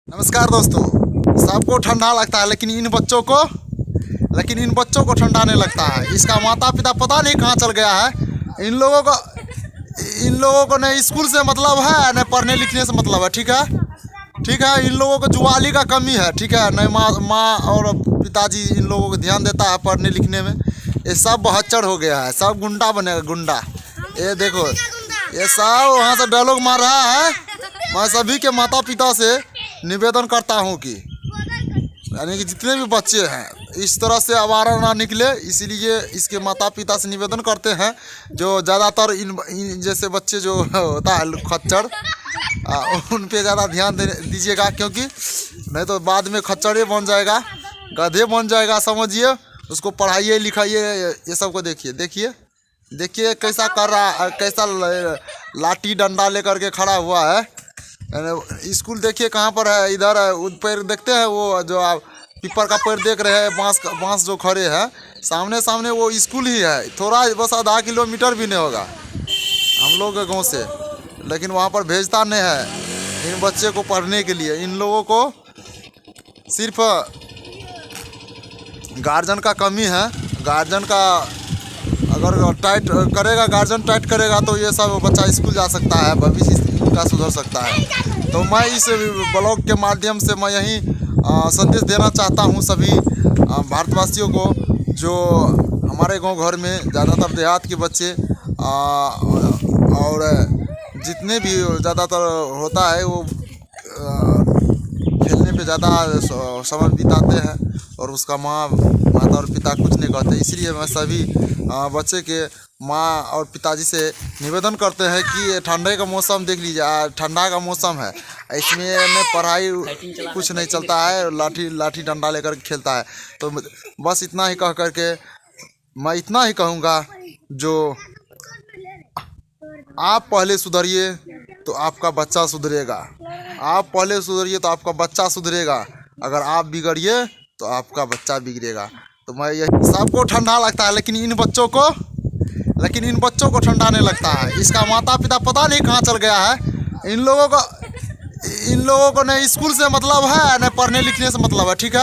नमस्कार दोस्तों। सबको ठंडा लगता है लेकिन इन बच्चों को ठंडा नहीं लगता है। इसका माता पिता पता नहीं कहाँ चल गया है। इन लोगों को न स्कूल से मतलब है न पढ़ने लिखने से मतलब है। ठीक है। इन लोगों को जुआली का कमी है। ठीक है। न माँ और पिताजी इन लोगों को ध्यान देता है पढ़ने लिखने में। ये सब बहत्तर हो गया है। सब गुंडा बनेगा, गुंडा। ये देखो, ये सब वहाँ से डायलॉग मार रहा है। मैं सभी के माता पिता से निवेदन करता हूँ कि यानी कि जितने भी बच्चे हैं इस तरह से आवारा ना निकले, इसीलिए इसके माता पिता से निवेदन करते हैं जो ज़्यादातर इन जैसे बच्चे जो होता है खच्चर, उन पे ज़्यादा ध्यान दीजिएगा, क्योंकि नहीं तो बाद में खच्चर बन जाएगा, गधे बन जाएगा, समझिए। उसको पढ़ाइए लिखाइए, ये सब को देखिए कैसा कर रहा, कैसा लाठी डंडा लेकर के खड़ा हुआ है। स्कूल देखिए कहाँ पर है, इधर है। पेड़ देखते हैं, वो जो आप पीपर का पेड़ देख रहे हैं, बांस जो खड़े हैं सामने वो स्कूल ही है। थोड़ा बस आधा किलोमीटर भी नहीं होगा हम लोग के गाँव से, लेकिन वहाँ पर भेजता नहीं है इन बच्चे को पढ़ने के लिए। इन लोगों को सिर्फ गार्जियन का कमी है। गार्जियन का अगर टाइट करेगा, गार्जियन टाइट करेगा तो ये सब बच्चा स्कूल जा सकता है, भविष्य का सुधर सकता है। तो मैं इस ब्लॉग के माध्यम से मैं यही संदेश देना चाहता हूँ सभी भारतवासियों को, जो हमारे गांव घर में ज़्यादातर देहात के बच्चे और जितने भी ज़्यादातर होता है वो खेलने पे ज़्यादा समय बिताते हैं और उसका माता और पिता कुछ नहीं कहते। इसलिए मैं सभी बच्चे के माँ और पिताजी से निवेदन करते हैं कि ठंडे का मौसम देख लीजिए, ठंडा का मौसम है, इसमें पढ़ाई कुछ नहीं चलता है, लाठी डंडा लेकर खेलता है। तो बस इतना ही कह करके मैं इतना ही कहूँगा, जो आप पहले सुधरिए तो आपका बच्चा सुधरेगा, आप पहले सुधरिए तो आपका बच्चा सुधरेगा। अगर आप बिगड़िए तो आपका बच्चा बिगड़ेगा। तो मैं यही, सबको ठंडा लगता है लेकिन इन बच्चों को ठंडा नहीं लगता है। इसका माता पिता पता नहीं कहाँ चल गया है। इन लोगों को न स्कूल से मतलब है न पढ़ने लिखने से मतलब है। ठीक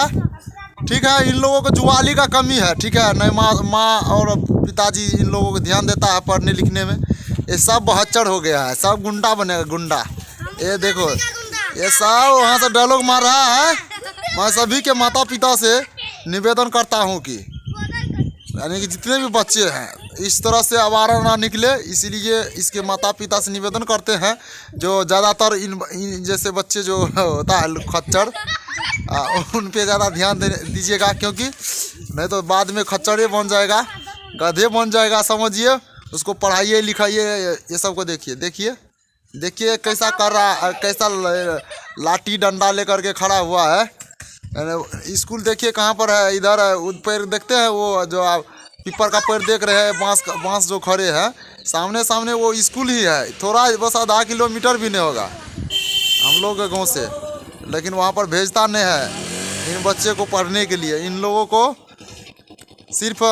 है। इन लोगों को जुआली का कमी है। ठीक है। न माँ और पिताजी इन लोगों को ध्यान देता है पढ़ने लिखने में। ये सब बहत्तर हो गया है। सब गुंडा बनेगा, गुंडा। ये देखो, ये सब वहाँ से डायलॉग मार रहा है। मैं सभी के माता पिता से निवेदन करता हूँ कि यानी कि जितने भी बच्चे हैं इस तरह से आवारा ना निकले, इसीलिए इसके माता पिता से निवेदन करते हैं जो ज़्यादातर इन जैसे बच्चे जो होता है खच्चर, उन पे ज़्यादा ध्यान दीजिएगा, क्योंकि नहीं तो बाद में खच्चर बन जाएगा, गधे बन जाएगा, समझिए। उसको पढ़ाइए लिखाइए, ये सब को देखिए कैसा कर रहा, कैसा लाठी डंडा लेकर के खड़ा हुआ है। स्कूल देखिए कहाँ पर है, इधर है। पेड़ देखते हैं, वो जो आप पीपर का पेड़ देख रहे हैं, बांस जो खड़े हैं सामने वो स्कूल ही है। थोड़ा बस आधा किलोमीटर भी नहीं होगा हम लोग के गाँव से, लेकिन वहाँ पर भेजता नहीं है इन बच्चे को पढ़ने के लिए। इन लोगों को सिर्फ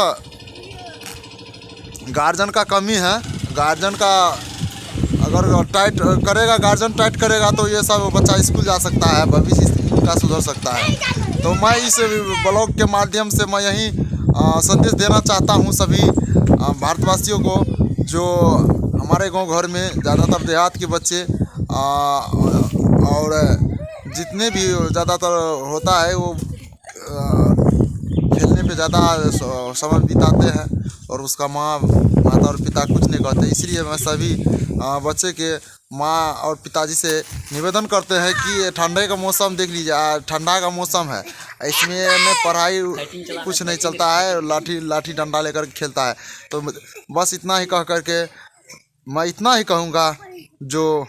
गार्जियन का कमी है। गार्जियन का अगर टाइट करेगा, गार्जियन टाइट करेगा तो ये सब बच्चा स्कूल जा सकता है, भविष्य का सुधर सकता है। तो मैं इस ब्लॉग के माध्यम से मैं यही संदेश देना चाहता हूँ सभी भारतवासियों को, जो हमारे गांव घर में ज़्यादातर देहात के बच्चे और जितने भी ज़्यादातर होता है वो खेलने पे ज़्यादा समय बिताते हैं और उसका माता और पिता कुछ नहीं कहते। इसलिए मैं सभी बच्चे के माँ और पिताजी से निवेदन करते हैं कि ठंडे का मौसम देख लीजिए, ठंडा का मौसम है, इसमें पढ़ाई कुछ नहीं चलता है, लाठी डंडा लेकर खेलता है। तो बस इतना ही कह करके मैं इतना ही कहूँगा, जो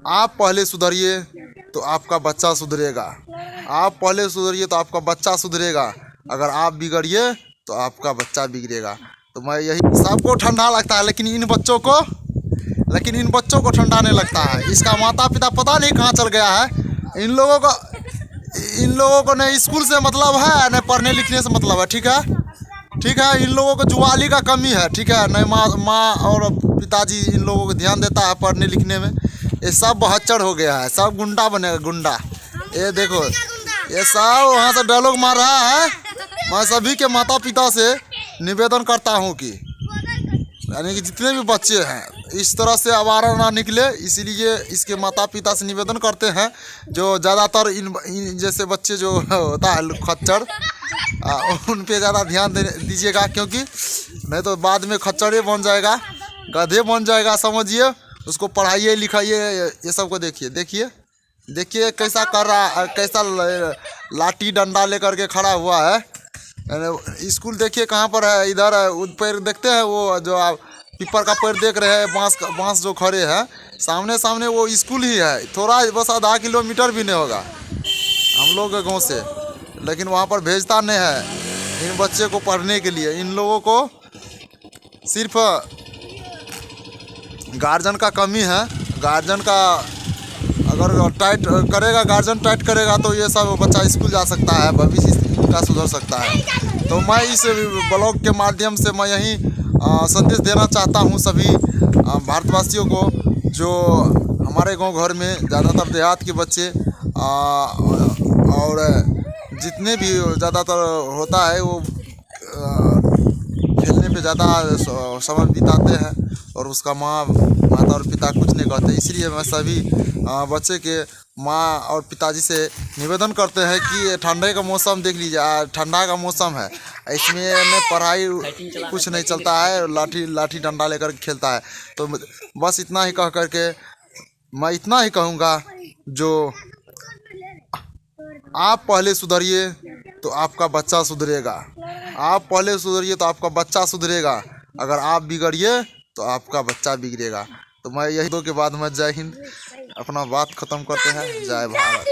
आप पहले सुधरिए तो आपका बच्चा सुधरेगा, आप पहले सुधरिए तो आपका बच्चा सुधरेगा। अगर आप बिगड़िए तो आपका बच्चा बिगड़ेगा। तो मैं यही, सबको ठंडा लगता है लेकिन इन बच्चों को ठंडा नहीं लगता है। इसका माता पिता पता नहीं कहाँ चल गया है। इन लोगों को न स्कूल से मतलब है न पढ़ने लिखने से मतलब है। ठीक है। इन लोगों को जुआली का कमी है। ठीक है। न माँ और पिताजी इन लोगों को ध्यान देता है पढ़ने लिखने में। ये सब बहच्चड़ हो गया है, सब गुंडा बनेगा, गुंडा। ये देखो, ये सब वहाँ से डायलॉग मार रहा है। मैं सभी के माता पिता से निवेदन करता हूँ कि यानी कि जितने भी बच्चे हैं इस तरह से आवारा ना निकले, इसीलिए इसके माता पिता से निवेदन करते हैं जो ज़्यादातर इन जैसे बच्चे जो होता है खच्चर, उन पे ज़्यादा ध्यान दीजिएगा, क्योंकि नहीं तो बाद में खच्चर बन जाएगा, गधे बन जाएगा, समझिए। उसको पढ़ाइए लिखाइए, ये सब को देखिए, देखिए देखिए कैसा कर रहा, कैसा लाठी डंडा लेकर के खड़ा हुआ है। स्कूल देखिए कहाँ पर है, इधर पेड़ देखते हैं, वो जो आप पीपर का पेड़ देख रहे हैं, बांस जो खड़े हैं सामने सामने, वो स्कूल ही है। थोड़ा बस आधा किलोमीटर भी नहीं होगा हम लोग के गाँव से, लेकिन वहाँ पर भेजता नहीं है इन बच्चे को पढ़ने के लिए। इन लोगों को सिर्फ गार्जियन का कमी है। गार्जियन का अगर टाइट करेगा, गार्जियन टाइट करेगा तो ये सब बच्चा स्कूल जा सकता है, भविष्य इनका सुधर सकता है। तो मैं इस ब्लॉग के माध्यम से मैं यही संदेश देना चाहता हूँ सभी भारतवासियों को, जो हमारे गांव घर में ज़्यादातर देहात के बच्चे और जितने भी ज़्यादातर होता है वो खेलने पे ज़्यादा समय बिताते हैं और उसका माता और पिता कुछ नहीं कहते। इसलिए मैं सभी बच्चे के माँ और पिताजी से निवेदन करते हैं कि ठंडे का मौसम देख लीजिए, ठंडा का मौसम है, इसमें पढ़ाई कुछ नहीं चलता है, लाठी डंडा लेकर खेलता है। तो बस इतना ही कह करके मैं इतना ही कहूँगा, जो आप पहले सुधरिए तो आपका बच्चा सुधरेगा, आप पहले सुधरिए तो आपका बच्चा सुधरेगा, अगर आप बिगड़िए तो आपका बच्चा बिगड़ेगा। तो मैं यही दो के बाद में जय हिंद, अपना बात ख़त्म करते हैं। जय भारत।